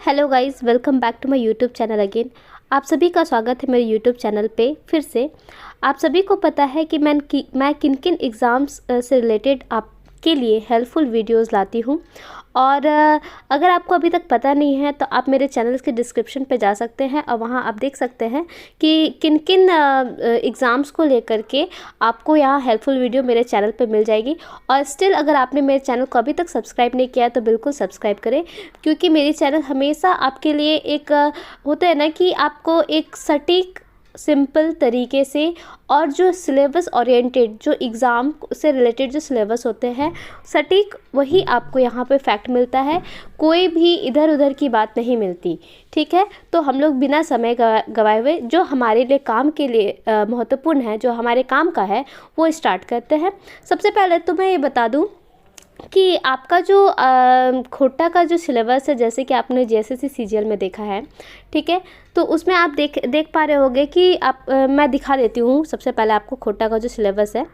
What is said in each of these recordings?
Hello guys, welcome back to my YouTube channel again. आप सभी का स्वागत है मेरे यूट्यूब चैनल पे फिर से। आप सभी को पता है कि मैं किन किन एग्ज़ाम्स से रिलेटेड आपके लिए हेल्पफुल वीडियोस लाती हूँ। और अगर आपको अभी तक पता नहीं है तो आप मेरे चैनल के डिस्क्रिप्शन पे जा सकते हैं और वहाँ आप देख सकते हैं कि किन किन एग्ज़ाम्स को लेकर के आपको यहाँ हेल्पफुल वीडियो मेरे चैनल पे मिल जाएगी। और स्टिल अगर आपने मेरे चैनल को अभी तक सब्सक्राइब नहीं किया तो बिल्कुल सब्सक्राइब करें, क्योंकि मेरी चैनल हमेशा आपके लिए एक होता है ना कि आपको एक सटीक सिंपल तरीके से और जो सिलेबस ओरिएंटेड जो एग्ज़ाम से रिलेटेड जो सिलेबस होते हैं सटीक वही आपको यहाँ पे फैक्ट मिलता है। कोई भी इधर उधर की बात नहीं मिलती, ठीक है। तो हम लोग बिना समय गवाए हुए जो हमारे लिए काम के लिए महत्वपूर्ण है, जो हमारे काम का है, वो स्टार्ट करते हैं। सबसे पहले तो मैं ये बता दूँ कि आपका जो खोटा का जो सिलेबस है, जैसे कि आपने जेएसएससी सीजीएल में देखा है, ठीक है। तो उसमें आप देख पा रहे होंगे कि मैं दिखा देती हूँ सबसे पहले आपको खोटा का जो सिलेबस है।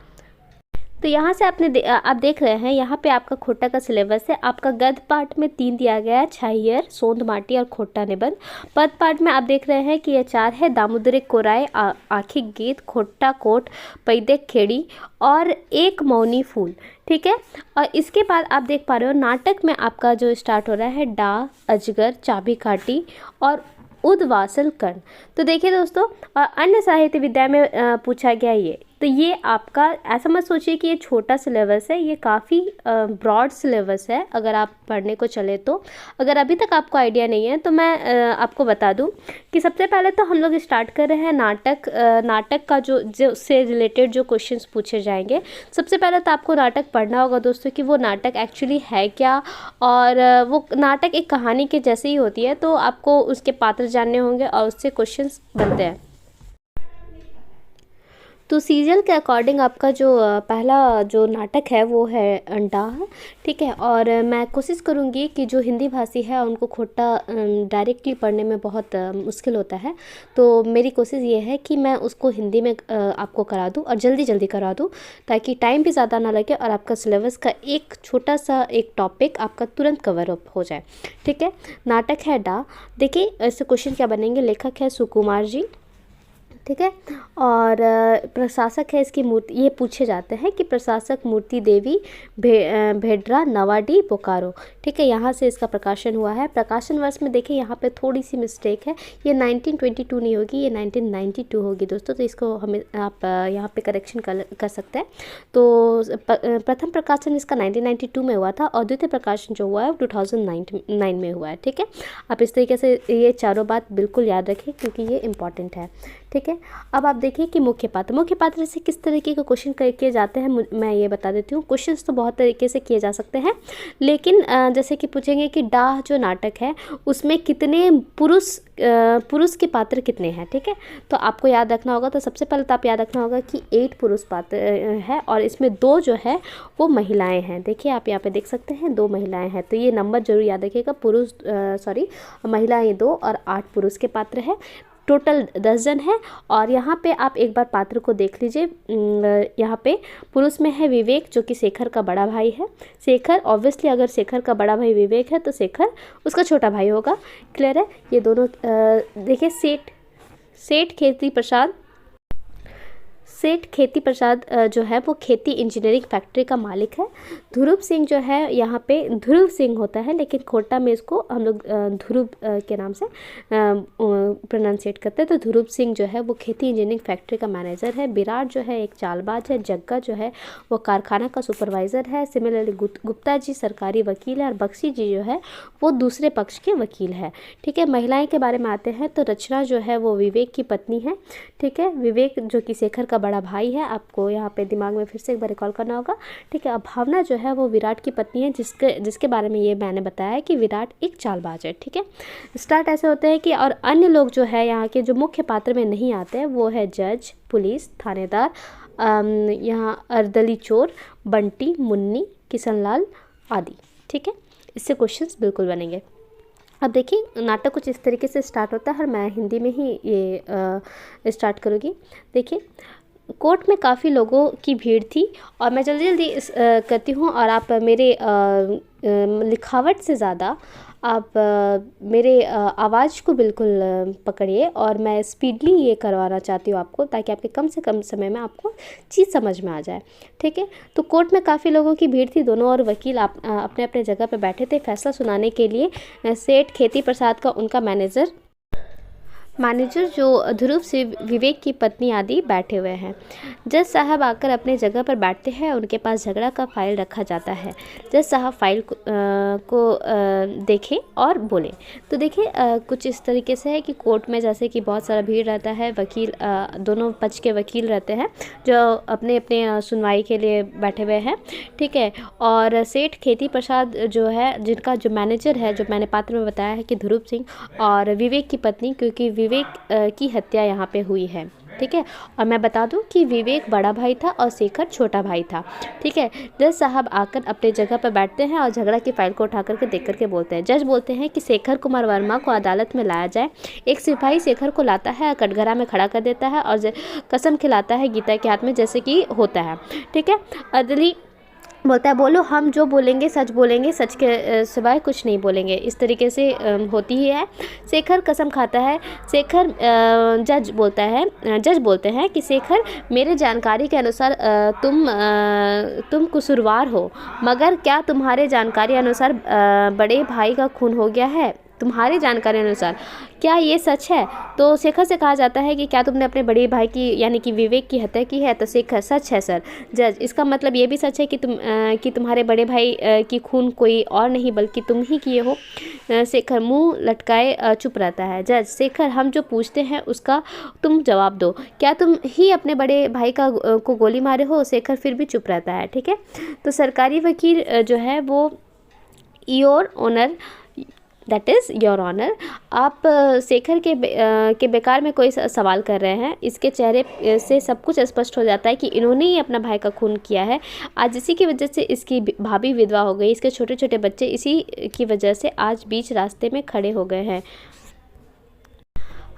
तो यहाँ से आप देख रहे हैं, यहाँ पे आपका खोटा का सिलेबस है। आपका गद्य पाठ में 3 दिया गया है, छाहियर, सोंद माटी और खोटा निबंध। पद पाठ में आप देख रहे हैं कि ये 4 है, दामोदरी कोराय, आखिक गीत, खोटा कोट, पैदेक खेड़ी और एक मौनी फूल, ठीक है। और इसके बाद आप देख पा रहे हो नाटक में आपका जो स्टार्ट हो रहा है डा, अजगर, चाबी काटी और उद्वासल कर्ण। तो देखिए दोस्तों, अन्य साहित्य विद्या में पूछा गया ये। तो ये आपका ऐसा मत सोचिए कि ये छोटा सिलेबस है, ये काफ़ी ब्रॉड सिलेबस है अगर आप पढ़ने को चले तो। अगर अभी तक आपको आइडिया नहीं है तो मैं आपको बता दूं कि सबसे पहले तो हम लोग स्टार्ट कर रहे हैं नाटक का जो से रिलेटेड जो क्वेश्चंस पूछे जाएंगे। सबसे पहले तो आपको नाटक पढ़ना होगा दोस्तों कि वो नाटक एक्चुअली है क्या, और वो नाटक एक कहानी के जैसे ही होती है, तो आपको उसके पात्र जानने होंगे और उससे क्वेश्चंस बनते हैं। तो सीरियल के अकॉर्डिंग आपका जो पहला जो नाटक है वो है अंडा, ठीक है। और मैं कोशिश करूँगी कि जो हिंदी भाषी है उनको खोटा डायरेक्टली पढ़ने में बहुत मुश्किल होता है, तो मेरी कोशिश ये है कि मैं उसको हिंदी में आपको करा दूँ और जल्दी जल्दी करा दूँ, ताकि टाइम भी ज़्यादा ना लगे और आपका सिलेबस का एक छोटा सा एक टॉपिक आपका तुरंत कवर अप हो जाए, ठीक है। नाटक है डा। देखिए ऐसे क्वेश्चन क्या बनेंगे। लेखक है सुकुमार जी, ठीक है। और प्रशासक है इसकी मूर्ति, ये पूछे जाते हैं कि प्रशासक मूर्ति देवी भेड्रा नवाडी बोकारो, ठीक है। यहाँ से इसका प्रकाशन हुआ है। प्रकाशन वर्ष में देखिए यहाँ पे थोड़ी सी मिस्टेक है, ये 1922 नहीं होगी, ये 1992 होगी दोस्तों। तो इसको हमें आप यहाँ पे करेक्शन कर सकते हैं। तो प्रथम प्रकाशन इसका 1992 में हुआ था और द्वितीय प्रकाशन जो हुआ है 2009 में हुआ है, ठीक है। आप इस तरीके से ये चारों बात बिल्कुल याद रखें क्योंकि ये इंपॉर्टेंट है, ठीक है। अब आप देखिए कि मुख्य पात्र से किस तरीके के क्वेश्चन किए जाते हैं, मैं ये बता देती हूँ। क्वेश्चंस तो बहुत तरीके से किए जा सकते हैं, लेकिन जैसे कि पूछेंगे कि डाह जो नाटक है उसमें कितने पुरुष के पात्र कितने हैं, ठीक है। तो आपको याद रखना होगा, तो सबसे पहले तो आप याद रखना होगा कि 8 पुरुष पात्र है और इसमें 2 जो है वो महिलाएं हैं। देखिए आप यहाँ पे देख सकते हैं 2 महिलाएं हैं, तो ये नंबर जरूर याद रखिएगा। महिलाएं 2 और 8 पुरुष के पात्र है। टोटल 10 जन है। और यहाँ पे आप एक बार पात्र को देख लीजिए। यहाँ पे पुरुष में है विवेक, जो कि शेखर का बड़ा भाई है। शेखर ऑब्वियसली, अगर शेखर का बड़ा भाई विवेक है तो शेखर उसका छोटा भाई होगा। क्लियर है। ये दोनों देखिए सेठ खेती प्रसाद जो है वो खेती इंजीनियरिंग फैक्ट्री का मालिक है। ध्रुव सिंह जो है यहाँ पे ध्रुव सिंह होता है, लेकिन खोटा में इसको हम लोग ध्रुव के नाम से प्रोनाउंसिएट करते हैं। तो ध्रुव सिंह जो है वो खेती इंजीनियरिंग फैक्ट्री का मैनेजर है। विराट जो है एक चालबाज है। जग्गा जो है वो कारखाना का सुपरवाइज़र है। सिमिलरली गुप्ता जी सरकारी वकील है और बख्शी जी जो है वो दूसरे पक्ष के वकील है, ठीक है। महिलाएँ के बारे में आते हैं तो रचना जो है वो विवेक की पत्नी है, ठीक है। विवेक जो कि शेखर का बड़ा भाई है, आपको यहाँ पे दिमाग में फिर से एक बार रिकॉल करना होगा, ठीक है। अब भावना जो है वो विराट की पत्नी है, जिसके बारे में ये मैंने बताया है कि विराट एक चालबाज है, ठीक है। स्टार्ट ऐसे होते हैं कि और अन्य लोग जो है यहाँ के जो मुख्य पात्र में नहीं आते हैं वो है जज, पुलिस, थानेदार, यहाँ अर्दली चोर, बंटी, मुन्नी, किशनलाल आदि, ठीक है। इससे क्वेश्चंस बिल्कुल बनेंगे। अब देखिए नाटक कुछ इस तरीके से स्टार्ट होता है और मैं हिंदी में ही ये स्टार्ट करूँगी। देखिए कोर्ट में काफ़ी लोगों की भीड़ थी और मैं जल्दी जल्दी करती हूँ और आप मेरे लिखावट से ज़्यादा आप मेरे आवाज़ को बिल्कुल पकड़िए और मैं स्पीडली ये करवाना चाहती हूँ आपको, ताकि आपके कम से कम समय में आपको चीज़ समझ में आ जाए। ठीक है, तो कोर्ट में काफ़ी लोगों की भीड़ थी। दोनों और वकील अपने अपने जगह पर बैठे थे फैसला सुनाने के लिए। सेठ खेती प्रसाद का उनका मैनेजर जो ध्रुव से विवेक की पत्नी आदि बैठे हुए हैं। जज साहब आकर अपने जगह पर बैठते हैं। उनके पास झगड़ा का फाइल रखा जाता है। जज साहब फाइल को देखें और बोले। तो देखिए कुछ इस तरीके से है कि कोर्ट में जैसे कि बहुत सारा भीड़ रहता है, वकील दोनों पक्ष के वकील रहते हैं जो अपने अपने सुनवाई के लिए बैठे हुए हैं। ठीक है, और सेठ खेती प्रसाद जो है, जिनका जो मैनेजर है, जो मैंने पात्र में बताया है कि ध्रुव सिंह, और विवेक की पत्नी, क्योंकि विवेक की हत्या यहाँ पे हुई है। ठीक है, और मैं बता दूं कि विवेक बड़ा भाई था और शेखर छोटा भाई था। ठीक है, जज साहब आकर अपने जगह पर बैठते हैं और झगड़ा की फाइल को उठा करके देख करके बोलते हैं। जज बोलते हैं कि शेखर कुमार वर्मा को अदालत में लाया जाए। एक सिपाही शेखर को लाता है, कटघरा में खड़ा कर देता है और कसम खिलाता है गीता के हाथ में, जैसे कि होता है। ठीक है, अदली बोलता है बोलो, हम जो बोलेंगे सच बोलेंगे, सच के सिवाय कुछ नहीं बोलेंगे। इस तरीके से होती ही है। शेखर कसम खाता है। शेखर जज बोलते हैं कि शेखर, मेरे जानकारी के अनुसार तुम कसूरवार हो, मगर क्या तुम्हारे जानकारी अनुसार बड़े भाई का खून हो गया है? तुम्हारी जानकारी अनुसार क्या ये सच है? तो शेखर से कहा जाता है कि क्या तुमने अपने बड़े भाई की यानी कि विवेक की हत्या की है? तो शेखर, सच है सर। जज, इसका मतलब ये भी सच है कि तुम्हारे बड़े भाई की खून कोई और नहीं बल्कि तुम ही किए हो? शेखर मुंह लटकाए चुप रहता है। जज, शेखर, हम जो पूछते हैं उसका तुम जवाब दो। क्या तुम ही अपने बड़े भाई को गोली मारे हो? शेखर फिर भी चुप रहता है। ठीक है, तो सरकारी वकील जो है वो your honour, that is your honour, आप शेखर के बेकार में कोई सवाल कर रहे हैं। इसके चेहरे से सब कुछ स्पष्ट हो जाता है कि इन्होंने ही अपना भाई का खून किया है। आज इसी की वजह से इसकी भाभी विधवा हो गई। इसके छोटे छोटे बच्चे इसी की वजह से आज बीच रास्ते में खड़े हो गए हैं।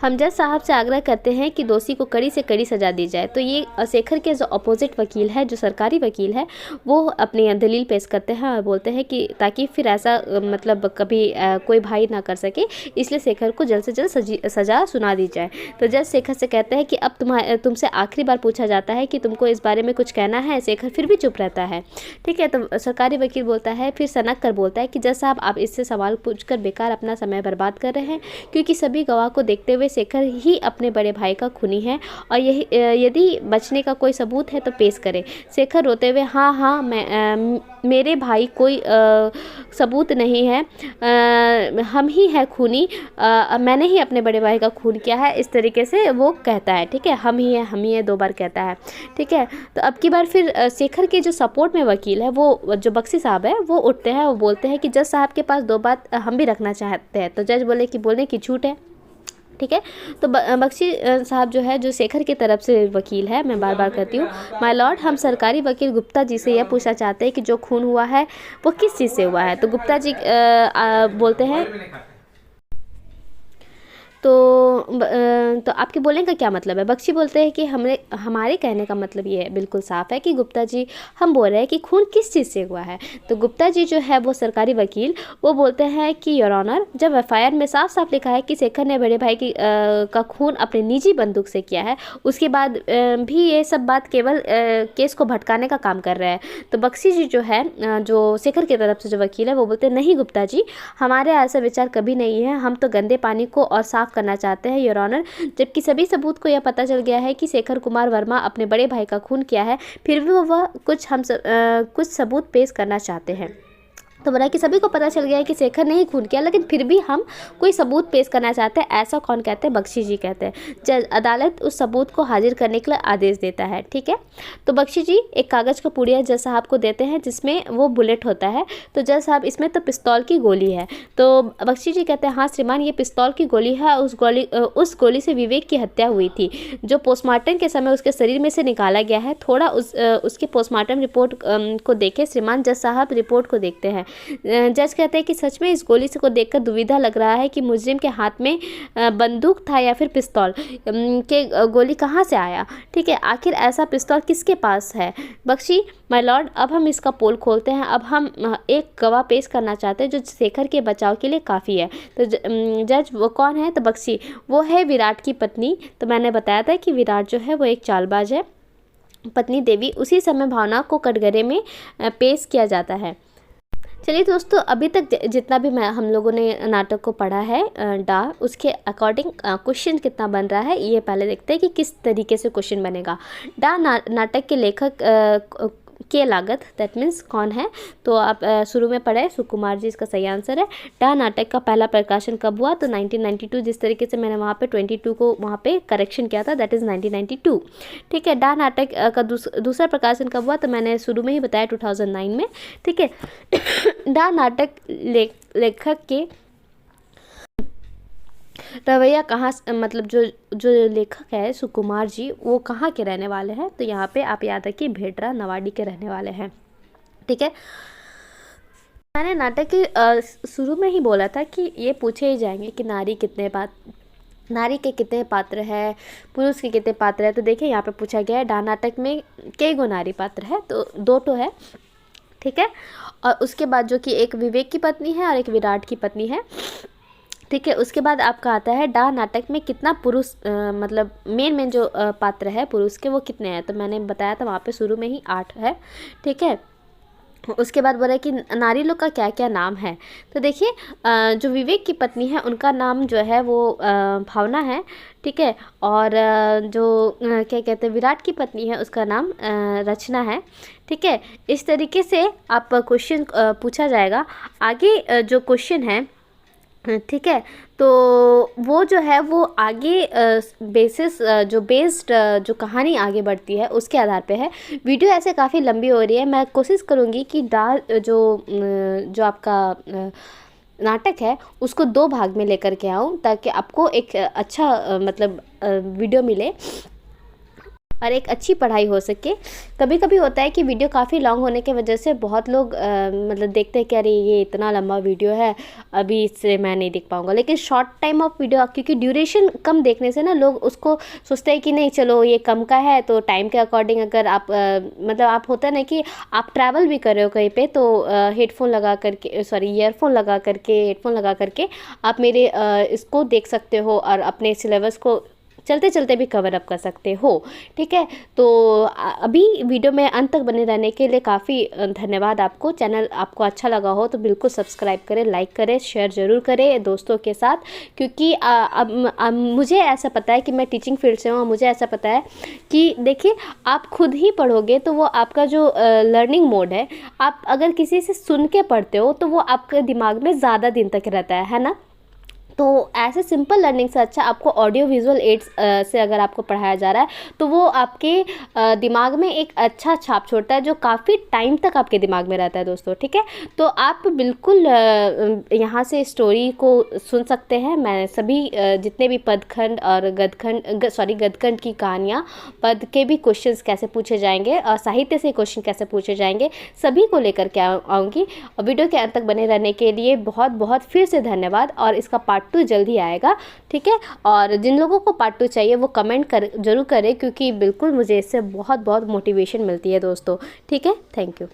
हम जज साहब से आग्रह करते हैं कि दोषी को कड़ी से कड़ी सज़ा दी जाए। तो ये शेखर के जो अपोजिट वकील है, जो सरकारी वकील है, वो अपनी दलील पेश करते हैं और बोलते हैं कि ताकि फिर ऐसा मतलब कभी कोई भाई ना कर सके, इसलिए शेखर को जल्द से जल्द सज़ा सुना दी जाए। तो जज शेखर से कहते हैं कि अब तुमसे आखिरी बार पूछा जाता है कि तुमको इस बारे में कुछ कहना है? शेखर फिर भी चुप रहता है। ठीक है, तो सरकारी वकील बोलता है, फिर सनक कर बोलता है कि जज साहब, आप इससे सवाल पूछकर बेकार अपना समय बर्बाद कर रहे हैं, क्योंकि सभी गवाह को देखते हुए शेखर ही अपने बड़े भाई का खूनी है और यही यदि बचने का कोई सबूत है तो पेश करे। शेखर रोते हुए, हाँ मेरे भाई कोई सबूत नहीं है, हम ही है खूनी, मैंने ही अपने बड़े भाई का खून किया है। इस तरीके से वो कहता है। ठीक है, हम ही है 2 बार कहता है। ठीक है, तो अब की बार फिर शेखर के जो सपोर्ट में वकील है, वो जो बख्शी साहब है, वो उठते हैं, वो बोलते हैं कि जज साहब के पास 2 बात हम भी रखना चाहते हैं। तो जज बोले कि बोलने की छूट है। ठीक है, तो बख्शी साहब जो है, जो शेखर की तरफ से वकील है, मैं बार बार कहती हूँ, माय लॉर्ड, हम सरकारी वकील गुप्ता जी से यह पूछना चाहते हैं कि जो खून हुआ है वो किस चीज़ से हुआ है? तो गुप्ता जी बोलते हैं, तो आपके बोलने का क्या मतलब है? बख्शी बोलते हैं कि हमारे कहने का मतलब ये है, बिल्कुल साफ है कि गुप्ता जी, हम बोल रहे हैं कि खून किस चीज़ से हुआ है। तो गुप्ता जी जो है वो सरकारी वकील, वो बोलते हैं कि योर ऑनर, जब एफआईआर में साफ साफ लिखा है कि शेखर ने बड़े भाई का खून अपने निजी बंदूक से किया है, उसके बाद भी ये सब बात केवल केस को भटकाने का काम कर रहा है। तो बख्शी जी जो है, जो शेखर की तरफ से जो वकील है, वो बोलते हैं, नहीं गुप्ता जी, हमारे ऐसा विचार कभी नहीं है, हम तो गंदे पानी को और साफ करना चाहते हैं योर ऑनर। जबकि सभी सबूत को यह पता चल गया है कि शेखर कुमार वर्मा अपने बड़े भाई का खून किया है, फिर भी वह कुछ सबूत पेश करना चाहते हैं। तो बोला कि सभी को पता चल गया है कि शेखर ने ही खून किया, लेकिन फिर भी हम कोई सबूत पेश करना चाहते हैं। ऐसा कौन कहते हैं? बख्शी जी कहते हैं। जज, अदालत उस सबूत को हाजिर करने के लिए आदेश देता है। ठीक है, तो बख्शी जी एक कागज़ का पुड़िया जज साहब को देते हैं, जिसमें वो बुलेट होता है। तो जज साहब, इसमें तो पिस्तौल की गोली है। तो बख्शी जी कहते हैं, हाँ श्रीमान, ये पिस्तौल की गोली है। उस गोली से विवेक की हत्या हुई थी, जो पोस्टमार्टम के समय उसके शरीर में से निकाला गया है। थोड़ा उसकी पोस्टमार्टम रिपोर्ट को देखें श्रीमान। जज साहब रिपोर्ट को देखते हैं। जज कहते हैं कि सच में इस गोली से को देखकर दुविधा लग रहा है कि मुजरिम के हाथ में बंदूक था या फिर पिस्तौल, के गोली कहाँ से आया। ठीक है, आखिर ऐसा पिस्तौल किसके पास है। बख्शी, माय लॉर्ड, अब हम इसका पोल खोलते हैं। अब हम एक गवाह पेश करना चाहते हैं जो शेखर के बचाव के लिए काफ़ी है। तो जज वो कौन है। तो बख्शी, वो है विराट की पत्नी। तो मैंने बताया था कि विराट जो है वो एक चालबाज है। पत्नी देवी। उसी समय भावना को कटघरे में पेश किया जाता है। चलिए दोस्तों, अभी तक जितना भी हम लोगों ने नाटक को पढ़ा है डा, उसके अकॉर्डिंग क्वेश्चन कितना बन रहा है ये पहले देखते हैं कि किस तरीके से क्वेश्चन बनेगा। डा नाटक के लेखक के लागत, दैट मीन्स कौन है। तो आप शुरू में पढ़े सुकुमार जी, इसका सही आंसर है। डा नाटक का पहला प्रकाशन कब हुआ। तो 1992। जिस तरीके से मैंने वहाँ पे 22 को वहाँ पे करेक्शन किया था, दैट इज़ 1992। ठीक है, डा नाटक का दूसरा प्रकाशन कब हुआ। तो मैंने शुरू में ही बताया 2009 में। ठीक है, डा नाटक लेखक के रवैया कहाँ, मतलब जो लेखक है सुकुमार जी, वो कहाँ के रहने वाले हैं। तो यहाँ पे आप याद रखिए भेटरा नवाडी के रहने वाले हैं। ठीक है, मैंने नाटक के शुरू में ही बोला था कि ये पूछे ही जाएंगे कि नारी के कितने पात्र है, पुरुष के कितने पात्र है। तो देखिए यहाँ पे पूछा गया है डा नाटक में कई गो नारी पात्र है। तो 2 तो है। ठीक है, और उसके बाद जो कि एक विवेक की पत्नी है और एक विराट की पत्नी है। ठीक है, उसके बाद आपका आता है डा नाटक में कितना पुरुष, मतलब मेन जो पात्र है पुरुष के वो कितने हैं। तो मैंने बताया था वहाँ पे शुरू में ही 8 है। ठीक है, उसके बाद बोला कि नारी लोग का क्या क्या नाम है। तो देखिए जो विवेक की पत्नी है उनका नाम जो है वो भावना है। ठीक है, और जो क्या कहते हैं विराट की पत्नी है उसका नाम रचना है। ठीक है, इस तरीके से आप क्वेश्चन पूछा जाएगा। आगे जो क्वेश्चन है, ठीक है, तो वो जो है वो आगे बेसिस जो बेस्ड जो कहानी आगे बढ़ती है उसके आधार पे है। वीडियो ऐसे काफ़ी लंबी हो रही है। मैं कोशिश करूँगी कि जो आपका नाटक है उसको 2 भाग में लेकर के आऊँ ताकि आपको एक अच्छा मतलब वीडियो मिले और एक अच्छी पढ़ाई हो सके। कभी कभी होता है कि वीडियो काफ़ी लॉन्ग होने की वजह से बहुत लोग मतलब देखते हैं कि अरे ये इतना लंबा वीडियो है, अभी इससे मैं नहीं देख पाऊँगा। लेकिन शॉर्ट टाइम ऑफ वीडियो, क्योंकि ड्यूरेशन कम देखने से ना लोग उसको सोचते हैं कि नहीं चलो ये कम का है, तो टाइम के अकॉर्डिंग अगर आप मतलब आप होता है ना कि आप ट्रैवल भी कर रहे हो कहीं पे, तो हेडफोन लगा करके ईयरफोन लगा करके हेडफोन लगा करके आप मेरे इसको देख सकते हो और अपने सिलेबस को चलते चलते भी कवर अप कर सकते हो। ठीक है, तो अभी वीडियो में अंत तक बने रहने के लिए काफ़ी धन्यवाद आपको। चैनल आपको अच्छा लगा हो तो बिल्कुल सब्सक्राइब करें, लाइक करें, शेयर ज़रूर करें दोस्तों के साथ, क्योंकि अब मुझे ऐसा पता है कि मैं टीचिंग फील्ड से हूँ और मुझे ऐसा पता है कि देखिए आप खुद ही पढ़ोगे तो वो आपका जो लर्निंग मोड है, आप अगर किसी से सुन के पढ़ते हो तो वो आपके दिमाग में ज़्यादा दिन तक रहता है ना। तो ऐसे सिंपल लर्निंग से अच्छा आपको ऑडियो विजुअल एड्स से अगर आपको पढ़ाया जा रहा है तो वो आपके दिमाग में एक अच्छा छाप छोड़ता है जो काफ़ी टाइम तक आपके दिमाग में रहता है दोस्तों। ठीक है, तो आप बिल्कुल यहाँ से स्टोरी को सुन सकते हैं। मैं सभी जितने भी पदखंड और गदखंड की कहानियाँ, पद के भी क्वेश्चंस कैसे पूछे जाएंगे और साहित्य से क्वेश्चन कैसे पूछे जाएंगे, सभी को लेकर के आऊँगी। वीडियो के अंत तक बने रहने के लिए बहुत बहुत फिर से धन्यवाद। और इसका पार्ट 2 जल्दी आएगा। ठीक है, और जिन लोगों को पार्ट 2 चाहिए वो कमेंट जरूर करें, क्योंकि बिल्कुल मुझे इससे बहुत बहुत मोटिवेशन मिलती है दोस्तों। ठीक है, थैंक यू।